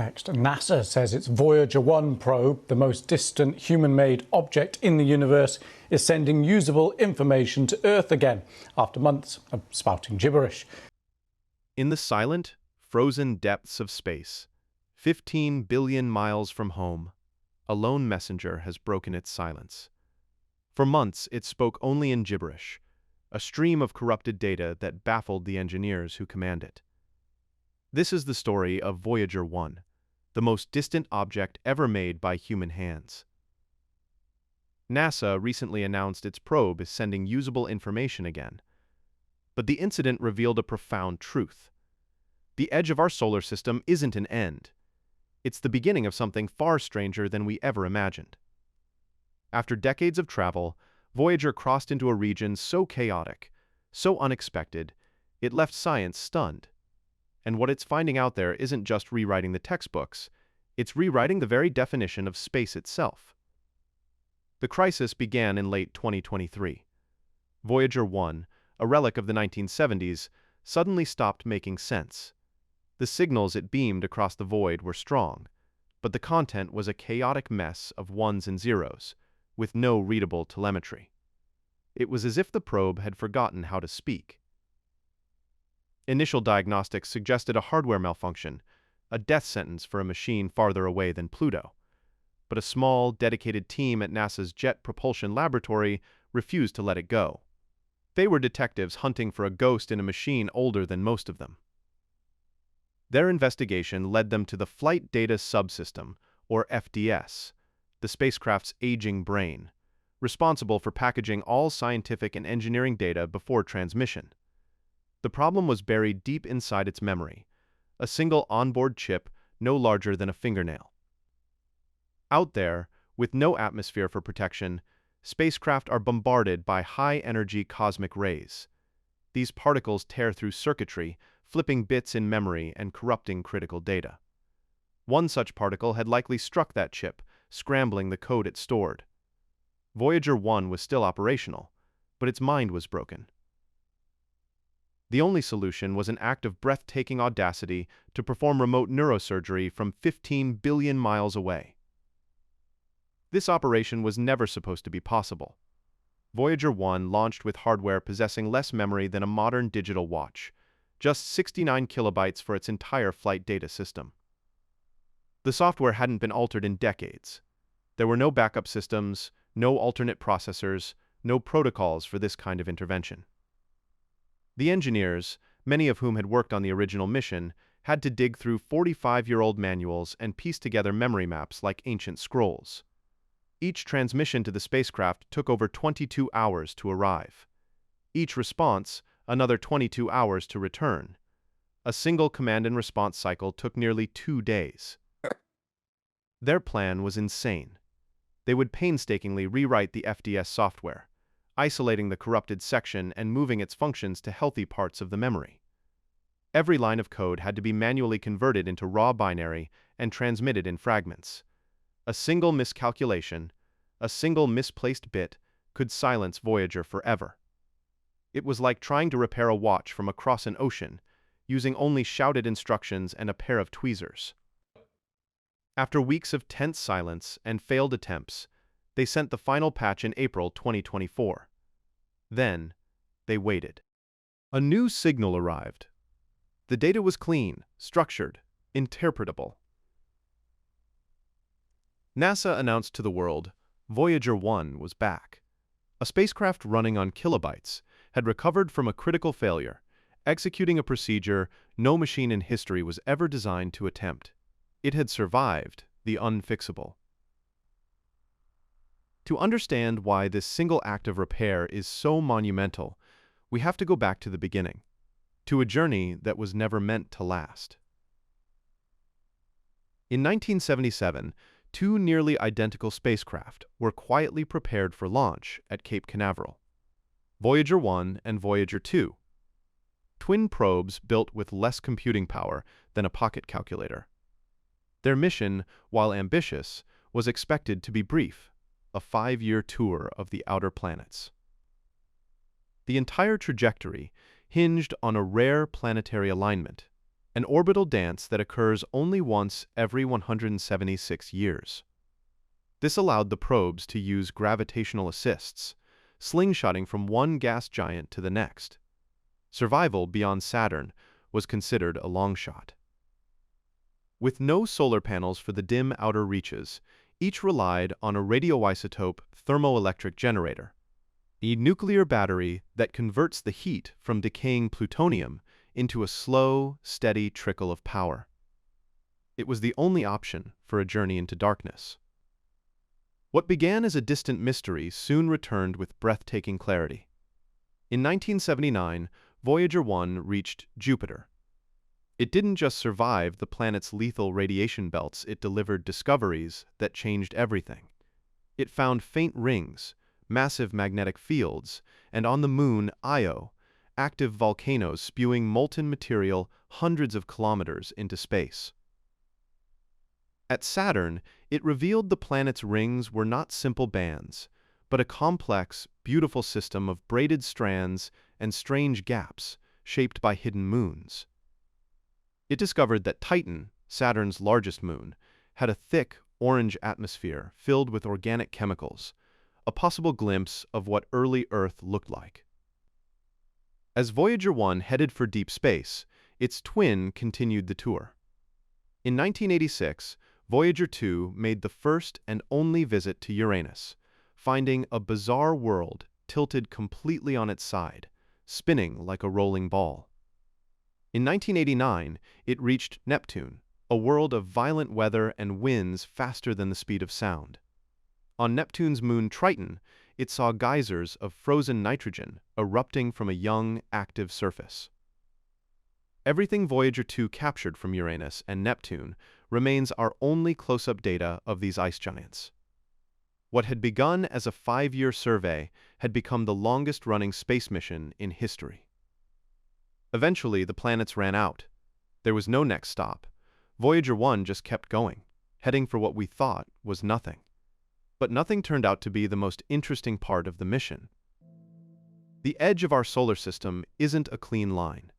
Next, NASA says its Voyager 1 probe, the most distant human-made object in the universe, is sending usable information to Earth again after months of spouting gibberish. In the silent, frozen depths of space, 15 billion miles from home, a lone messenger has broken its silence. For months, it spoke only in gibberish, a stream of corrupted data that baffled the engineers who command it. This is the story of Voyager 1, the most distant object ever made by human hands. NASA recently announced its probe is sending usable information again. But the incident revealed a profound truth. The edge of our solar system isn't an end. It's the beginning of something far stranger than we ever imagined. After decades of travel, Voyager crossed into a region so chaotic, so unexpected, it left science stunned. And what it's finding out there isn't just rewriting the textbooks, it's rewriting the very definition of space itself. The crisis began in late 2023. Voyager 1, a relic of the 1970s, suddenly stopped making sense. The signals it beamed across the void were strong, but the content was a chaotic mess of ones and zeros, with no readable telemetry. It was as if the probe had forgotten how to speak. Initial diagnostics suggested a hardware malfunction, a death sentence for a machine farther away than Pluto. But a small, dedicated team at NASA's Jet Propulsion Laboratory refused to let it go. They were detectives hunting for a ghost in a machine older than most of them. Their investigation led them to the Flight Data Subsystem, or FDS, the spacecraft's aging brain, responsible for packaging all scientific and engineering data before transmission. The problem was buried deep inside its memory, a single onboard chip no larger than a fingernail. Out there, with no atmosphere for protection, spacecraft are bombarded by high-energy cosmic rays. These particles tear through circuitry, flipping bits in memory and corrupting critical data. One such particle had likely struck that chip, scrambling the code it stored. Voyager 1 was still operational, but its mind was broken. The only solution was an act of breathtaking audacity to perform remote neurosurgery from 15 billion miles away. This operation was never supposed to be possible. Voyager 1 launched with hardware possessing less memory than a modern digital watch, just 69 kilobytes for its entire flight data system. The software hadn't been altered in decades. There were no backup systems, no alternate processors, no protocols for this kind of intervention. The engineers, many of whom had worked on the original mission, had to dig through 45-year-old manuals and piece together memory maps like ancient scrolls. Each transmission to the spacecraft took over 22 hours to arrive. Each response, another 22 hours to return. A single command and response cycle took nearly 2 days. Their plan was insane. They would painstakingly rewrite the FDS software, isolating the corrupted section and moving its functions to healthy parts of the memory. Every line of code had to be manually converted into raw binary and transmitted in fragments. A single miscalculation, a single misplaced bit, could silence Voyager forever. It was like trying to repair a watch from across an ocean, using only shouted instructions and a pair of tweezers. After weeks of tense silence and failed attempts, they sent the final patch in April 2024. Then, they waited. A new signal arrived. The data was clean, structured, interpretable. NASA announced to the world, Voyager 1 was back. A spacecraft running on kilobytes had recovered from a critical failure, executing a procedure no machine in history was ever designed to attempt. It had survived the unfixable. To understand why this single act of repair is so monumental, we have to go back to the beginning, to a journey that was never meant to last. In 1977, two nearly identical spacecraft were quietly prepared for launch at Cape Canaveral. Voyager 1 and Voyager 2, twin probes built with less computing power than a pocket calculator. Their mission, while ambitious, was expected to be brief, a 5-year tour of the outer planets. The entire trajectory hinged on a rare planetary alignment, an orbital dance that occurs only once every 176 years. This allowed the probes to use gravitational assists, slingshotting from one gas giant to the next. Survival beyond Saturn was considered a long shot. With no solar panels for the dim outer reaches, each relied on a radioisotope thermoelectric generator, a nuclear battery that converts the heat from decaying plutonium into a slow, steady trickle of power. It was the only option for a journey into darkness. What began as a distant mystery soon returned with breathtaking clarity. In 1979, Voyager 1 reached Jupiter. It didn't just survive the planet's lethal radiation belts, it delivered discoveries that changed everything. It found faint rings, massive magnetic fields, and on the moon, Io, active volcanoes spewing molten material hundreds of kilometers into space. At Saturn, it revealed the planet's rings were not simple bands, but a complex, beautiful system of braided strands and strange gaps shaped by hidden moons. It discovered that Titan, Saturn's largest moon, had a thick, orange atmosphere filled with organic chemicals, a possible glimpse of what early Earth looked like. As Voyager 1 headed for deep space, its twin continued the tour. In 1986, Voyager 2 made the first and only visit to Uranus, finding a bizarre world tilted completely on its side, spinning like a rolling ball. In 1989, it reached Neptune, a world of violent weather and winds faster than the speed of sound. On Neptune's moon Triton, it saw geysers of frozen nitrogen erupting from a young, active surface. Everything Voyager 2 captured from Uranus and Neptune remains our only close-up data of these ice giants. What had begun as a 5-year survey had become the longest-running space mission in history. Eventually, the planets ran out. There was no next stop. Voyager 1 just kept going, heading for what we thought was nothing. But nothing turned out to be the most interesting part of the mission. The edge of our solar system isn't a clean line.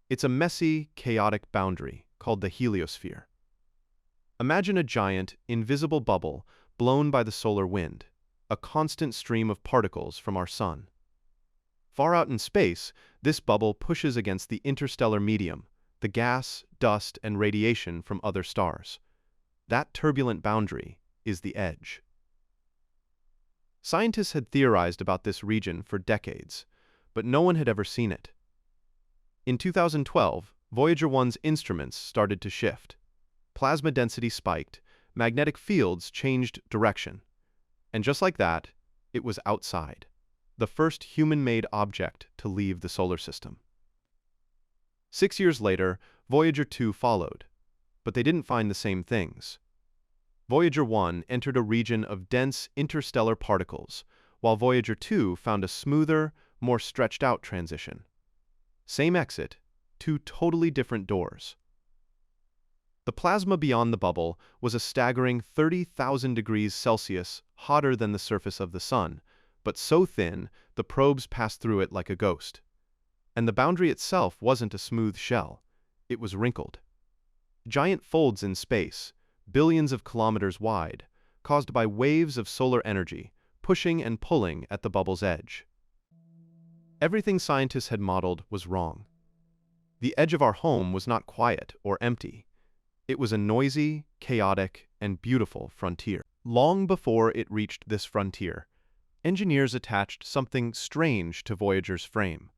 It's a messy, chaotic boundary called the heliosphere. Imagine a giant, invisible bubble blown by the solar wind, a constant stream of particles from our sun. Far out in space, this bubble pushes against the interstellar medium, the gas, dust, and radiation from other stars. That turbulent boundary is the edge. Scientists had theorized about this region for decades, but no one had ever seen it. In 2012, Voyager 1's instruments started to shift. Plasma density spiked, magnetic fields changed direction, and just like that, it was outside, the first human-made object to leave the solar system. 6 years later, Voyager 2 followed, but they didn't find the same things. Voyager 1 entered a region of dense interstellar particles, while Voyager 2 found a smoother, more stretched-out transition. Same exit, two totally different doors. The plasma beyond the bubble was a staggering 30,000 degrees Celsius hotter than the surface of the sun, but so thin the probes passed through it like a ghost. And the boundary itself wasn't a smooth shell, it was wrinkled. Giant folds in space, billions of kilometers wide, caused by waves of solar energy, pushing and pulling at the bubble's edge. Everything scientists had modeled was wrong. The edge of our home was not quiet or empty. It was a noisy, chaotic, and beautiful frontier. Long before it reached this frontier, engineers attached something strange to Voyager's frame.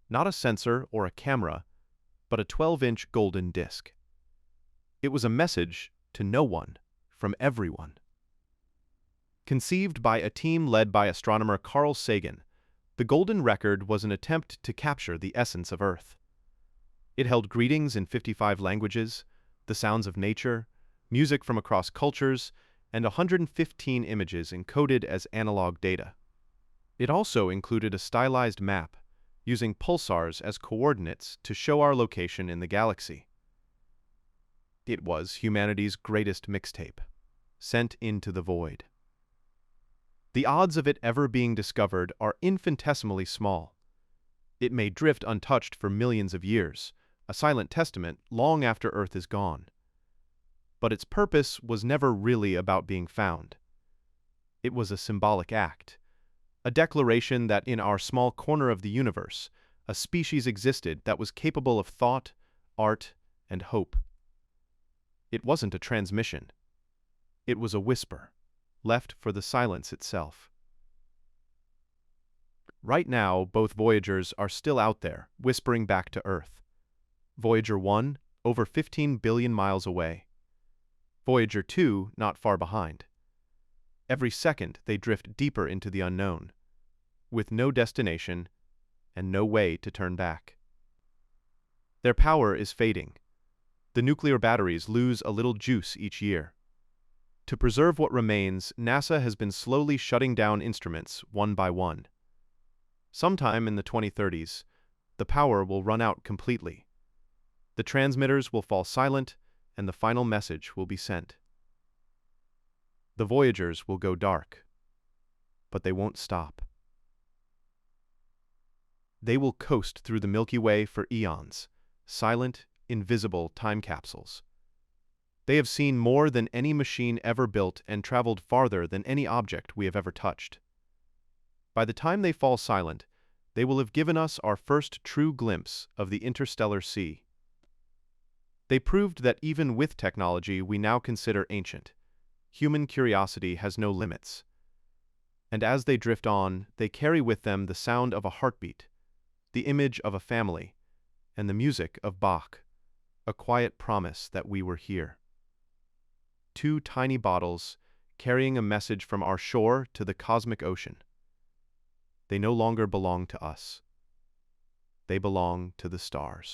Not a sensor or a camera, but a 12-inch golden disc. It was a message to no one, from everyone. Conceived by a team led by astronomer Carl Sagan, the Golden Record was an attempt to capture the essence of Earth. It held greetings in 55 languages, the sounds of nature, music from across cultures, and 115 images encoded as analog data. It also included a stylized map, using pulsars as coordinates to show our location in the galaxy. It was humanity's greatest mixtape, sent into the void. The odds of it ever being discovered are infinitesimally small. It may drift untouched for millions of years, a silent testament long after Earth is gone. But its purpose was never really about being found. It was a symbolic act, a declaration that in our small corner of the universe, a species existed that was capable of thought, art, and hope. It wasn't a transmission. It was a whisper, left for the silence itself. Right now, both Voyagers are still out there, whispering back to Earth. Voyager 1, over 15 billion miles away. Voyager 2, not far behind. Every second, they drift deeper into the unknown, with no destination and no way to turn back. Their power is fading. The nuclear batteries lose a little juice each year. To preserve what remains, NASA has been slowly shutting down instruments one by one. Sometime in the 2030s, the power will run out completely. The transmitters will fall silent, and the final message will be sent. The Voyagers will go dark, but they won't stop. They will coast through the Milky Way for eons, silent, invisible time capsules. They have seen more than any machine ever built and traveled farther than any object we have ever touched. By the time they fall silent, they will have given us our first true glimpse of the interstellar sea. They proved that even with technology we now consider ancient, human curiosity has no limits. And as they drift on, they carry with them the sound of a heartbeat, the image of a family, and the music of Bach, a quiet promise that we were here. Two tiny bottles carrying a message from our shore to the cosmic ocean. They no longer belong to us. They belong to the stars.